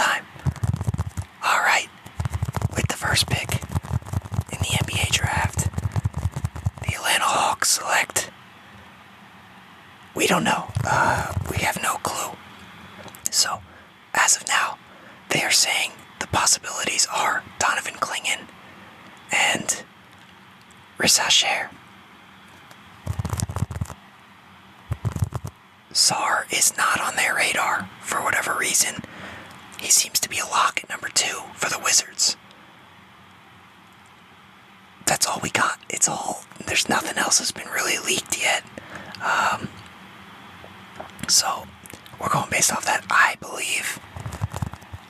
time. Alright, with the first pick in the NBA draft, the Atlanta Hawks select. We don't know. We have no clue. So, as of now, they are saying the possibilities are Donovan Clingan and Risa Sher. Sarr is not on their radar for whatever reason. He seems to be a lock at number 2 for the Wizards. That's all we got. It's all. There's nothing else that's been really leaked yet. So we're going based off that. I believe.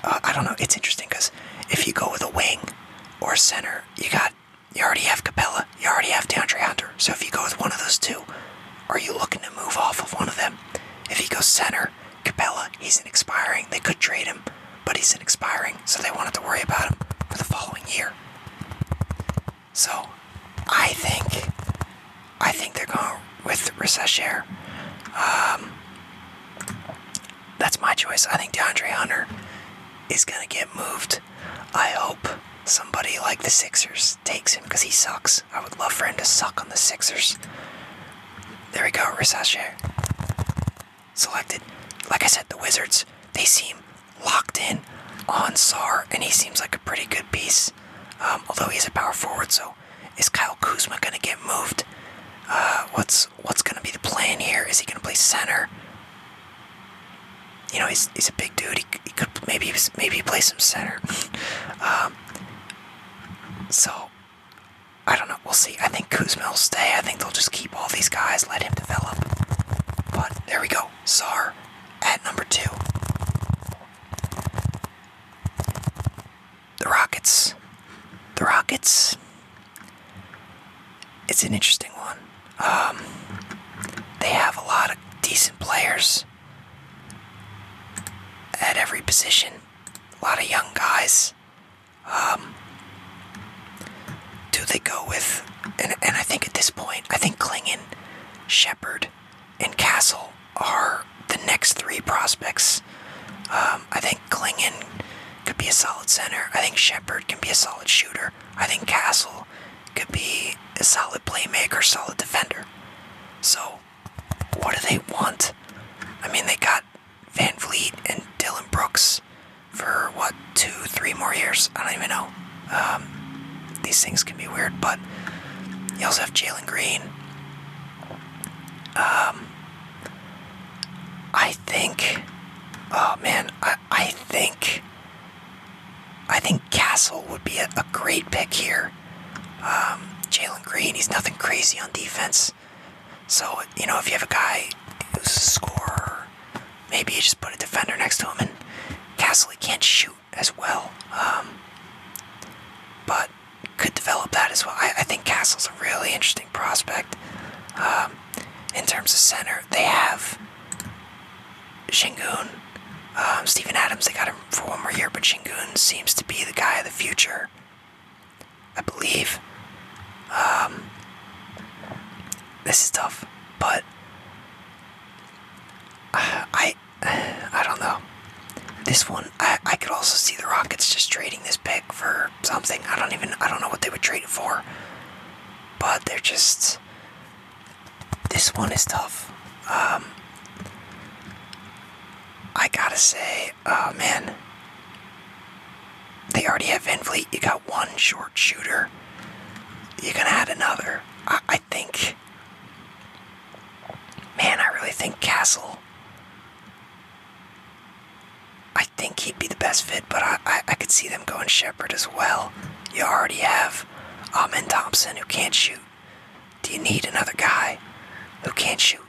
I don't know. It's interesting because if you go with a wing or a center, you already have Capella. You already have DeAndre Hunter. So if you go with one of those two, are you looking to move off of one of them? If he goes center, Capella, he's an expiring. They could trade him, but he's an expiring, so they wanted to worry about him for the following year. So, I think they're going with Risa Sher. That's my choice. I think DeAndre Hunter is going to get moved. I hope somebody like the Sixers takes him because he sucks. I would love for him to suck on the Sixers. There we go, Risa Sher. Selected. Like I said, the Wizards, they seem locked in on Sarr, and he seems like a pretty good piece. Although he's a power forward, so is Kyle Kuzma going to get moved? What's going to be the plan here? Is he going to play center? You know, he's a big dude. He could maybe play some center. So I don't know. We'll see. I think Kuzma will stay. I think they'll just keep all these guys, let him develop. But there we go. Sarr at number 2. The Rockets. It's an interesting one. They have a lot of decent players at every position. A lot of young guys. Do they go with... And I think at this point, I think Clingan, Shepherd, and Castle are the next 3 prospects. I think Clingan could be a solid center. I think Shepherd can be a solid shooter. I think Castle could be a solid playmaker, solid defender. So, what do they want? I mean, they got Van Vliet and Dylan Brooks for, 2-3 more years? I don't even know. These things can be weird, but you also have Jalen Green. I think... Oh, man. I think Castle would be a great pick here. Jalen Green, he's nothing crazy on defense. So, you know, if you have a guy who's a scorer, maybe you just put a defender next to him. And Castle, he can't shoot as well. But could develop that as well. I think Castle's a really interesting prospect. In terms of center, they have Şengün. Steven Adams, they got him for 1 more year, but Şengün seems to be the guy of the future, I believe. This is tough, but I don't know. This one, I could also see the Rockets just trading this pick for something. I don't know what they would trade it for, but they're just... This one is tough. I gotta say, oh man, they already have Van Vliet. You got one short shooter. You're gonna add another. I think, man, I really think Castle. I think he'd be the best fit, but I could see them going Shepherd as well. You already have Amen Thompson who can't shoot. Do you need another guy who can't shoot?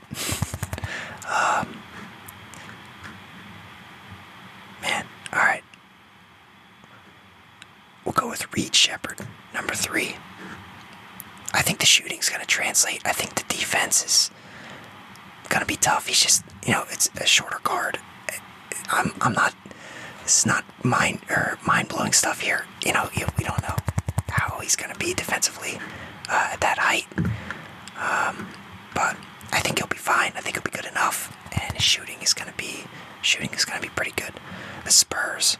Man, alright. We'll go with Reed Shepherd, number 3. I think the shooting's going to translate. I think the defense is going to be tough. He's just, it's a shorter guard. I'm not, this is not mind-blowing stuff here. We don't know how he's going to be defensively at that height. But I think he'll be fine. I think he'll be good enough. And his shooting is going to be pretty good. The Spurs,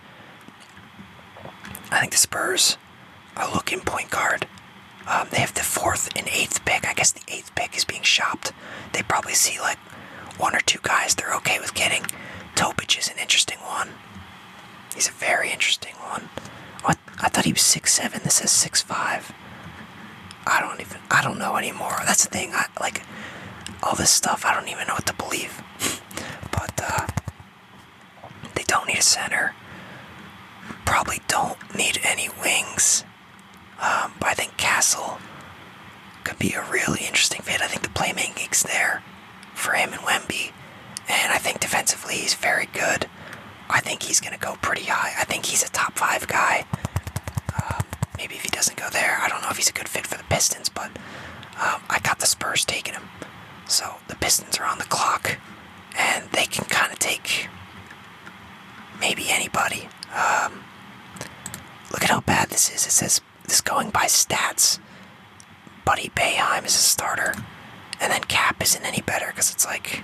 I think the Spurs are looking point guard. They have the 4th and 8th pick. I guess the 8th pick is being shopped. They probably see like 1 or 2 guys they're okay with getting. Topic is an interesting one. He's a very interesting one. What? I thought he was 6'7". This says 6'5". I don't know anymore. That's the thing. I like all this stuff. I don't even know what to believe. But they don't need a center. Probably don't need any wings. But I think Castle could be a really interesting fit. I think the playmaking's there for him and Wemby. And I think defensively he's very good. I think he's going to go pretty high. I think he's a top 5 guy. Maybe if he doesn't go there, I don't know if he's a good fit for the Pistons, but I got the Spurs taking him. So the Pistons are on the clock, and they can kind of take maybe anybody. Look at how bad this is. It says this going by stats. Buddy Boeheim is a starter, and then Cap isn't any better because it's like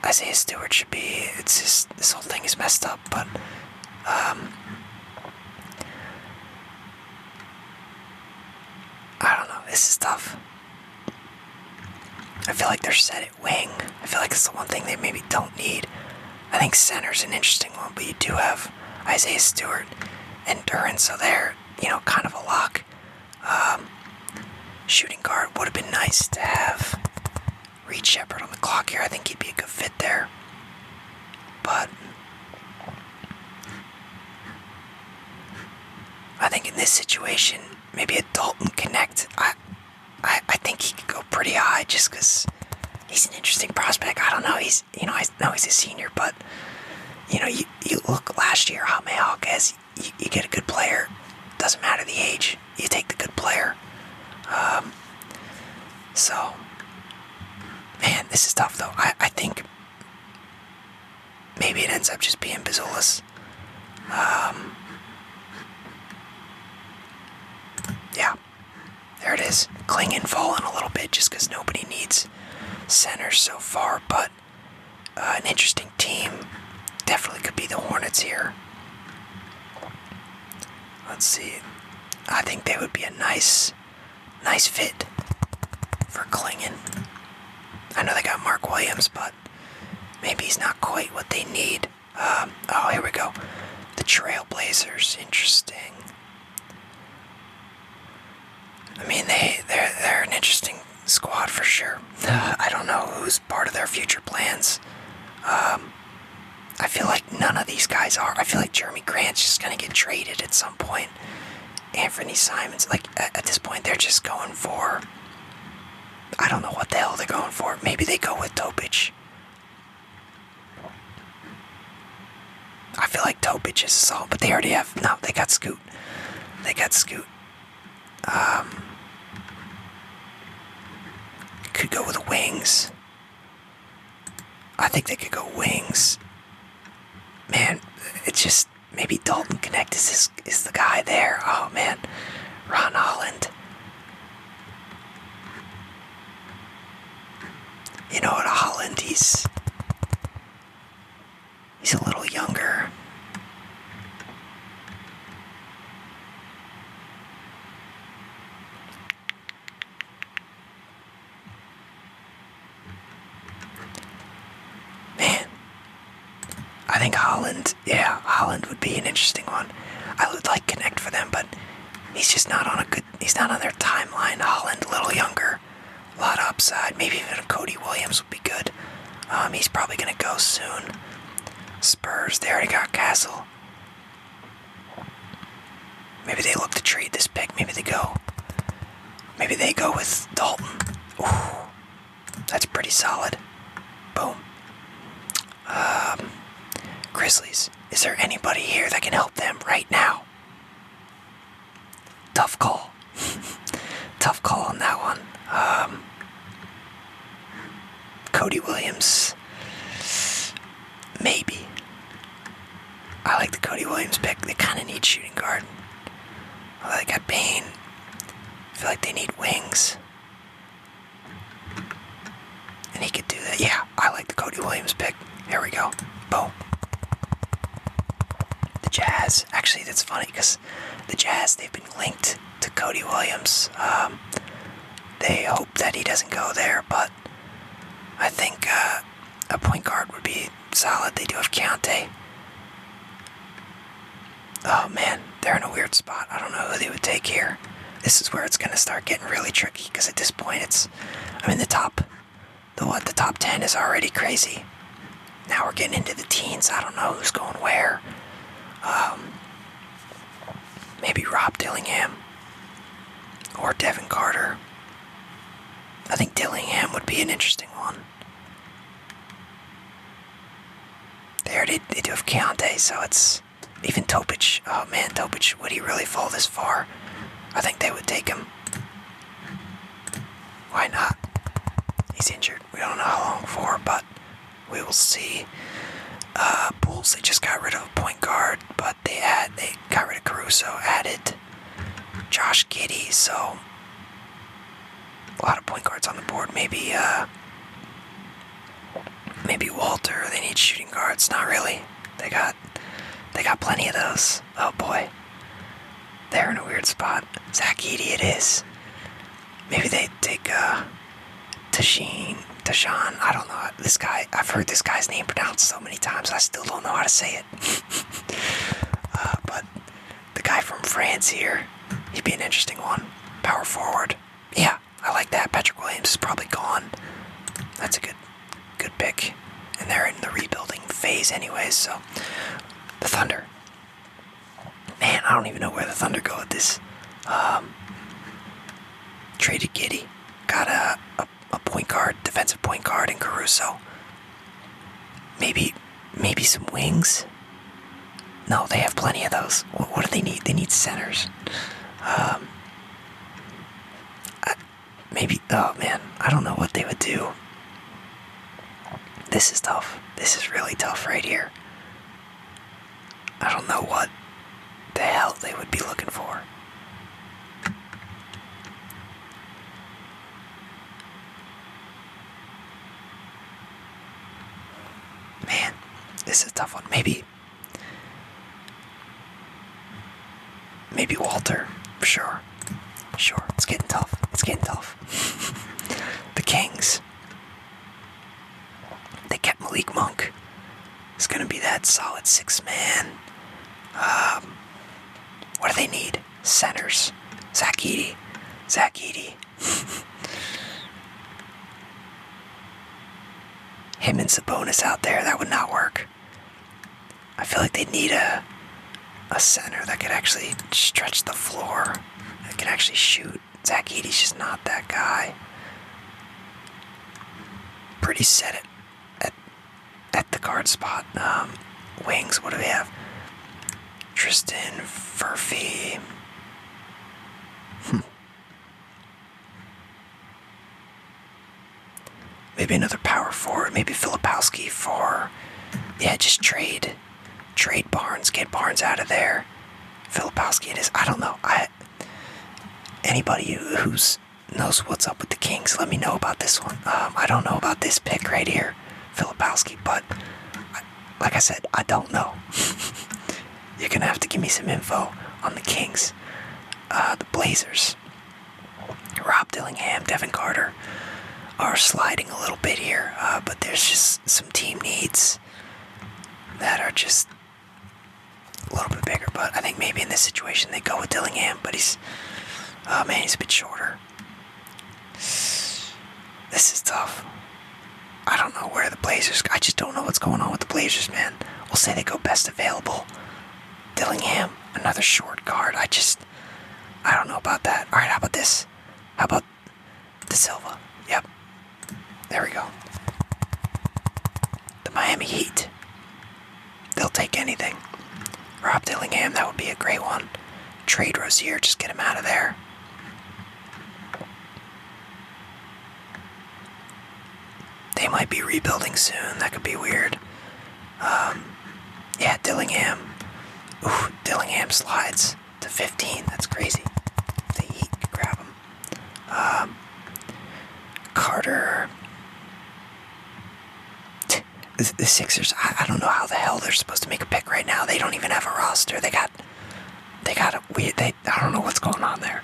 Isaiah Stewart should be. It's just this whole thing is messed up, but I don't know. This is tough. I feel like they're set at wing. I feel like it's the one thing they maybe don't need. I think center's an interesting one, but you do have Isaiah Stewart and Duran, so they're, kind of a lock. Shooting guard would have been nice to have Reed Shepherd on the clock here. I think he'd be a good fit there. But I think in this situation, maybe a Dalton Connect. I think he could go pretty high just because he's an interesting prospect. I don't know. I know he's a senior, but you look last year, Jaime Jaquez, you get a good player. Doesn't matter the age. You take the good player. So, man, this is tough though. I think maybe it ends up just being Bazulis. Yeah, there it is. Klingon falling a little bit just because nobody needs centers so far, but an interesting team. Definitely could be the Hornets here. Let's see. I think they would be a nice fit for Klingon. I know they got Mark Williams, but maybe he's not quite what they need. Oh, here we go. The Trailblazers, interesting. I mean, they're an interesting squad for sure. I don't know who's part of their future plans. I feel like none of these guys are. I feel like Jeremy Grant's just gonna get traded at some point. Anthony Simons, like at this point, they're just going for. I don't know what the hell they're going for. Maybe they go with Topic. I feel like Topic is solid, but they already have. No, they got Scoot. Could go with wings. I think they could go wings. Man, it's just maybe Dalton Connect is the guy there. Oh man, Ron Holland. You know what, Holland? He's a little younger. I think Holland would be an interesting one. I would like Connect for them, but he's just not on their timeline. Holland, a little younger, a lot of upside. Maybe even Cody Williams would be good. He's probably gonna go soon. Spurs, they already got Castle. Maybe they look to trade this pick. Maybe they go with Dalton. Ooh, that's pretty solid. Boom. Grizzlies. Is there anybody here that can help them right now? Tough call. Tough call on that one. Cody Williams. Maybe. I like the Cody Williams pick. They kind of need shooting guard. Well, they got Bane. I feel like they need wings. And he could do that. Yeah, I like the Cody Williams pick. Here we go. Boom. The Jazz. Actually, that's funny because the Jazz, they've been linked to Cody Williams. They hope that he doesn't go there, but I think a point guard would be solid. They do have Keontae. Oh man, they're in a weird spot. I don't know who they would take here. This is where it's going to start getting really tricky because at this point the top 10 is already crazy. Now we're getting into the teens. I don't know who's going where. Maybe Rob Dillingham or Devin Carter. I think Dillingham would be an interesting one. They do have Keontae, so it's even Topic. Oh man, Topic, would he really fall this far? I think they would take him. Why not? He's injured. We don't know how long for, but we will see. Bulls, they just got rid of a point guard, but they got rid of Caruso, added Josh Giddey, so a lot of point guards on the board. Maybe Walter. They need shooting guards. Not really. They got plenty of those. Oh boy, they're in a weird spot. Zach Edey it is. Maybe they take Tashawn. I don't know this guy. I've heard this guy's name pronounced so many times. I still don't know how to say it. But the guy from France here, he'd be an interesting one. Power forward. Yeah, I like that. Patrick Williams is probably gone. That's a good pick. And they're in the rebuilding phase anyways, so. The Thunder. Man, I don't even know where the Thunder go with this. Traded Giddey. Got a point guard, defensive point guard in Caruso. Maybe some wings? No, they have plenty of those. What do they need? They need centers. Oh man, I don't know what they would do. This is tough. This is really tough right here. I don't know what the hell they would be looking for. Man, this is a tough one. Maybe Walter. Sure. It's getting tough. The Kings. They kept Malik Monk. It's gonna be that solid 6-man. What do they need? Centers. Zach Edey. Him and Sabonis out there, that would not work. I feel like they'd need a center that could actually stretch the floor, that could actually shoot. Zach Edey's just not that guy. Pretty set at the guard spot. Wings, what do they have? Tristan Furphy. Maybe another power forward. Maybe Filipowski for... Yeah, just trade Barnes. Get Barnes out of there. Filipowski it is. I don't know. Anybody who knows what's up with the Kings, let me know about this one. I don't know about this pick right here, Filipowski, but like I said, I don't know. You're going to have to give me some info on the Kings. The Blazers. Rob Dillingham, Devin Carter are sliding a little bit here, but there's just some team needs that are just a little bit bigger. But I think maybe in this situation they go with Dillingham, but he's a bit shorter. This is tough. I don't know where the Blazers... I just don't know what's going on with the Blazers, man. We'll say they go best available. Dillingham, another short guard. I don't know about that. Alright, how about this? How about De Silva? Yep. There we go. The Miami Heat. They'll take anything. Rob Dillingham, that would be a great one. Trade Rozier, just get him out of there. They might be rebuilding soon. That could be weird. Yeah, Dillingham. Ooh, Dillingham slides to 15. That's crazy. The Heat could grab him. Carter. The Sixers, I don't know how the hell they're supposed to make a pick right now. They don't even have a roster. They got a weird. I don't know what's going on there,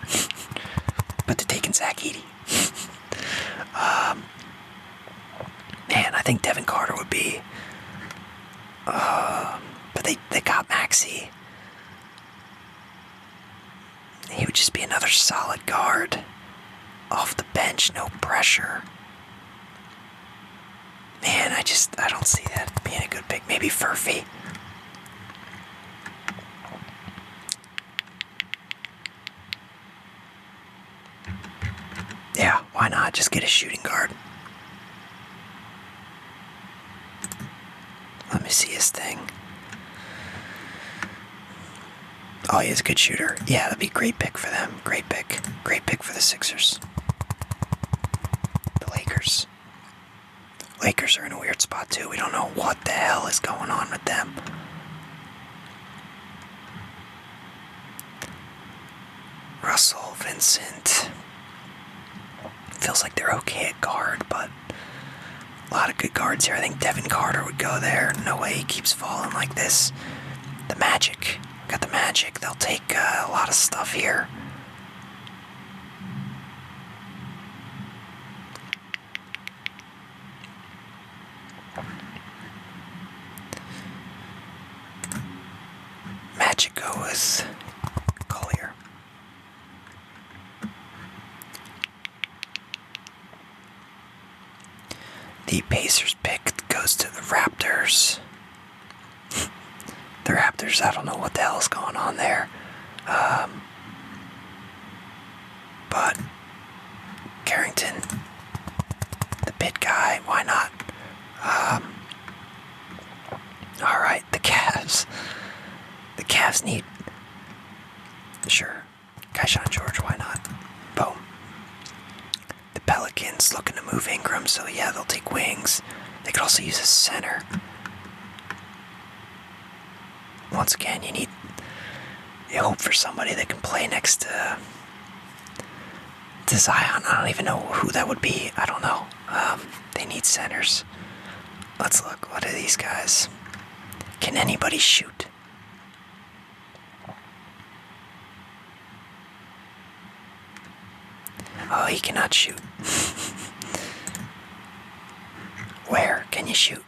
but they're taking Zach Edey. Man, I think Devin Carter would be. But they got Maxey. He would just be another solid guard. Off the bench, no pressure. Man, I don't see that being a good pick. Maybe Furphy. Yeah, why not? Just get a shooting guard. Let me see his thing. Oh, he's a good shooter. Yeah, that'd be a great pick for them. Great pick. Great pick for the Sixers. The Lakers. Lakers are in a weird spot too. We don't know what the hell is going on with them. Russell, Vincent. Feels like they're okay at guard, but a lot of good guards here. I think Devin Carter would go there. No way he keeps falling like this. The Magic. Got the Magic. They'll take a lot of stuff here. Magic go with Collier. The Pacers pick goes to the Raptors. The Raptors, I don't know what the hell is going on there. But Carrington, the Pitt guy, why not? Alright, the Cavs. The Cavs need... Sure. Kaishan George, why not? Boom. The Pelicans looking to move Ingram, so yeah, they'll take wings. They could also use a center. Once again, you hope for somebody that can play next to Zion. I don't even know who that would be. I don't know. They need centers. Let's look. What are these guys? Can anybody shoot? Oh, he cannot shoot. Where can you shoot?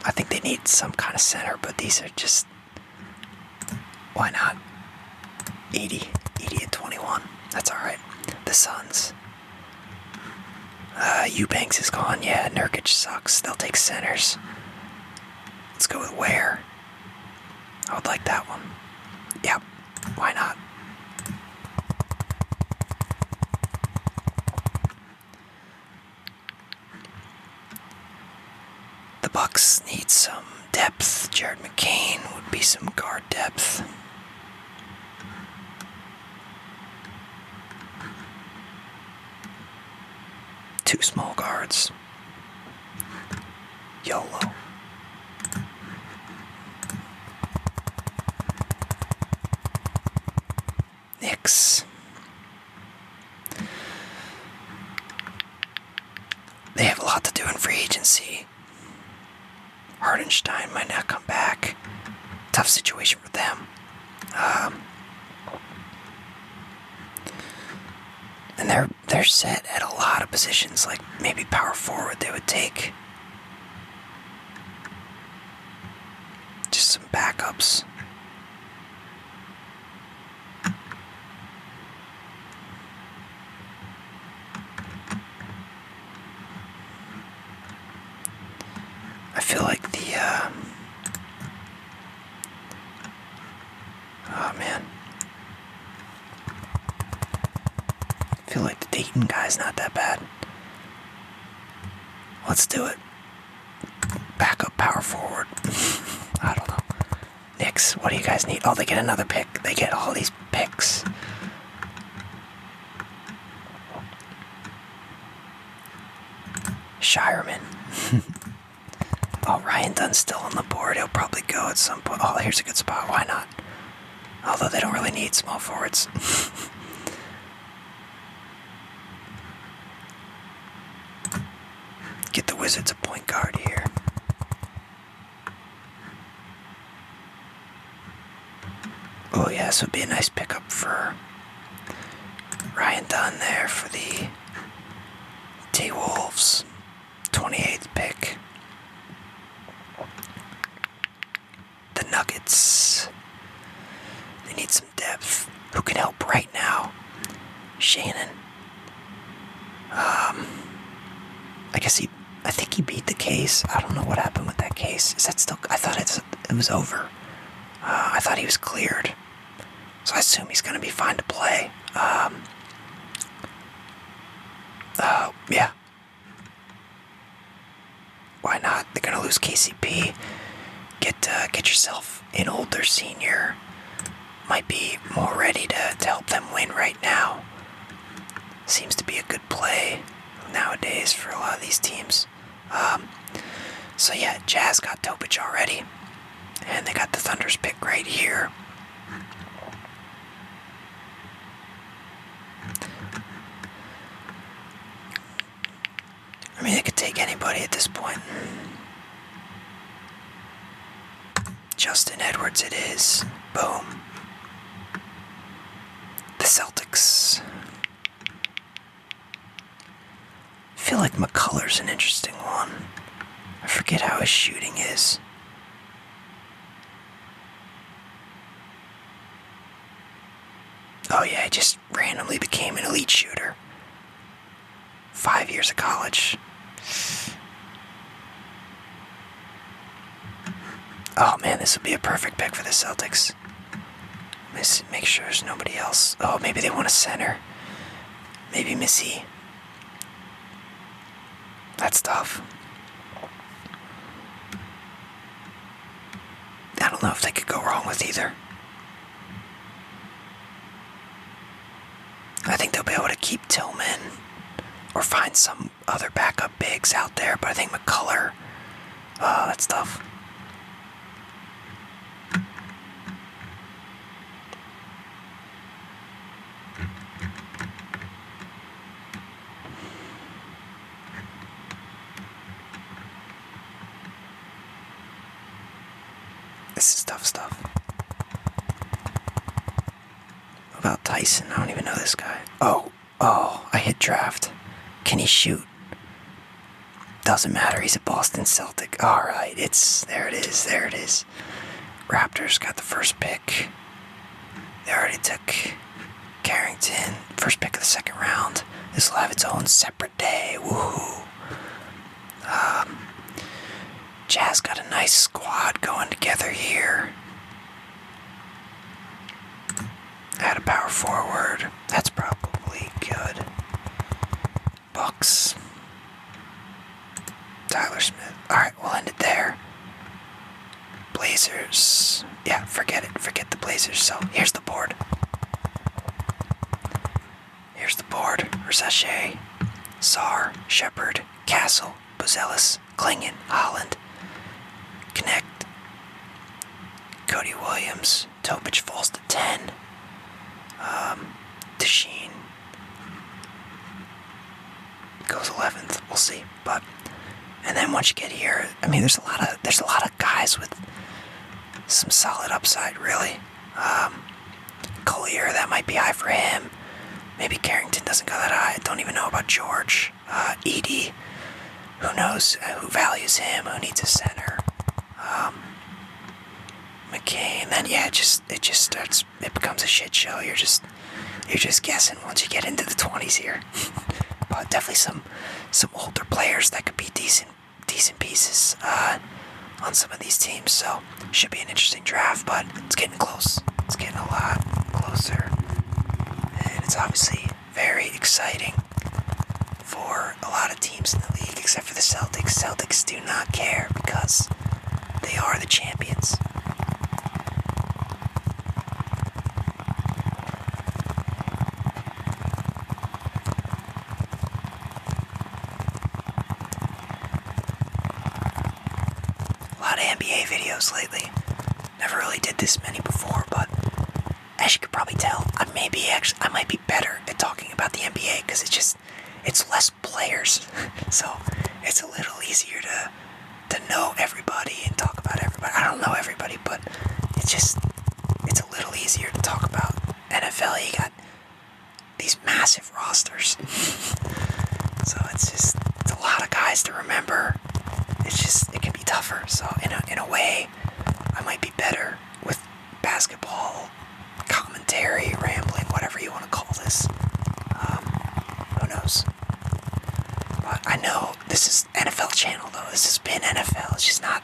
I think they need some kind of center, but these are just... Why not? 80 at 21. That's alright. The Suns. Eubanks is gone. Yeah, Nurkic sucks. They'll take centers. Let's go with Ware. I would like that one. Yep. Why not? The Bucks need some depth. Jared McCain would be some guard depth. Two small guards. YOLO. Knicks. They have a lot to do in free agency. Hardenstein might not come back. Tough situation for them. And they're set at a lot of positions, like maybe power forward they would take. Just some backups. I feel like oh man. I feel like the Dayton guy's not that bad. Let's do it. Backup power forward. I don't know. Knicks, what do you guys need? Oh, they get another pick. They get all these picks. Shireman. Oh, Ryan Dunn's still on the board. He'll probably go at some point. Oh, here's a good spot. Why not? Although they don't really need small forwards. Get the Wizards a point guard here. Oh yeah, this would be a nice pickup for Ryan Dunn there for the T-Wolves. 28th pick. The Nuggets. They need some depth. Who can help right now? Shannon. I think he beat the case. I don't know what happened with that case. Is that still? I thought it was over. I thought he was cleared. So I assume he's going to be fine to play. Yeah. Why not? They're going to lose KCP. Get yourself an older senior. Might be more ready to help them win right now. Seems to be a good play nowadays for a lot of these teams. So yeah, Jazz got Topic already. And they got the Thunder's pick right here. I mean, they could take anybody at this point. Justin Edwards it is. Boom. The Celtics. I feel like McCullers an interesting one. I forget how his shooting is. Oh yeah, he just randomly became an elite shooter. 5 years of college. Oh man, this would be a perfect pick for the Celtics. Let's make sure there's nobody else. Oh, maybe they want a center. Maybe Missy. That's tough. I don't know if they could go wrong with either. I think they'll be able to keep Tillman or find some other backup bigs out there, but I think McCullough, that's tough. This is tough stuff. What about Tyson? I don't even know this guy. Oh, I hit draft. Can he shoot? Doesn't matter, he's a Boston Celtic. Alright, there it is. Raptors got the first pick. They already took Carrington. First pick of the second round. This will have its own separate day. Woohoo. Jazz got a nice squad going together here. Add a power forward. That's probably good. Bucks. Tyler Smith. Alright, we'll end it there. Blazers. Yeah, forget it. Forget the Blazers. So, here's the board. Rezache, Sarr, Shepard, Castle, Buzelis, Klingon, Holland, Connect, Cody Williams, Topic falls to 10. Tasheen goes 11th. We'll see. And then once you get here, I mean, there's a lot of guys with some solid upside, really. Collier, that might be high for him. Maybe Carrington doesn't go that high. I don't even know about George. Edie, who knows? Who values him? Who needs a center? McCain. Then yeah, it just starts. It becomes a shit show. You're just guessing once you get into the 20s here. But definitely some older players that could be decent pieces on some of these teams. So should be an interesting draft. But it's getting close. It's getting a lot closer. And it's obviously very exciting for a lot of teams in the league, except for the Celtics. Celtics do not care because they are the champions. NBA videos lately. Never really did this many before, but as you could probably tell, I might be better at talking about the NBA because it's less players, so it's a little easier to know everybody and talk about everybody. I don't know everybody, but it's a little easier to talk about. NFL, you got these massive rosters, so it's a lot of guys to remember. It can be tougher. So in a way, I might be better with basketball commentary, rambling, whatever you want to call this. Who knows? But I know this is NFL channel though. This has been NFL. It's just not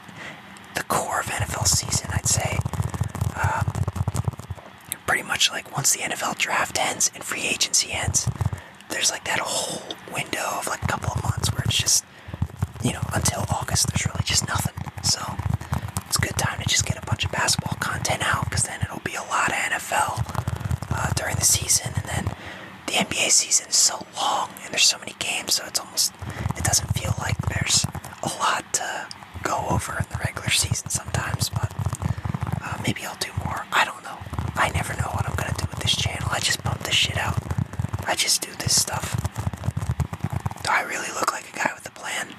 the core of NFL season, I'd say. Pretty much like once the NFL draft ends and free agency ends, there's like that whole window of like a couple of months where it's just, until August, there's really just nothing. So it's a good time to just get a bunch of basketball content out, because then it'll be a lot of NFL during the season, and then the NBA season is so long and there's so many games, so it doesn't feel like there's a lot to go over in the regular season sometimes. But maybe I'll do more. I don't know. I never know what I'm gonna do with this channel. I just pump this shit out. I just do this stuff. Do I really look like a guy with a plan?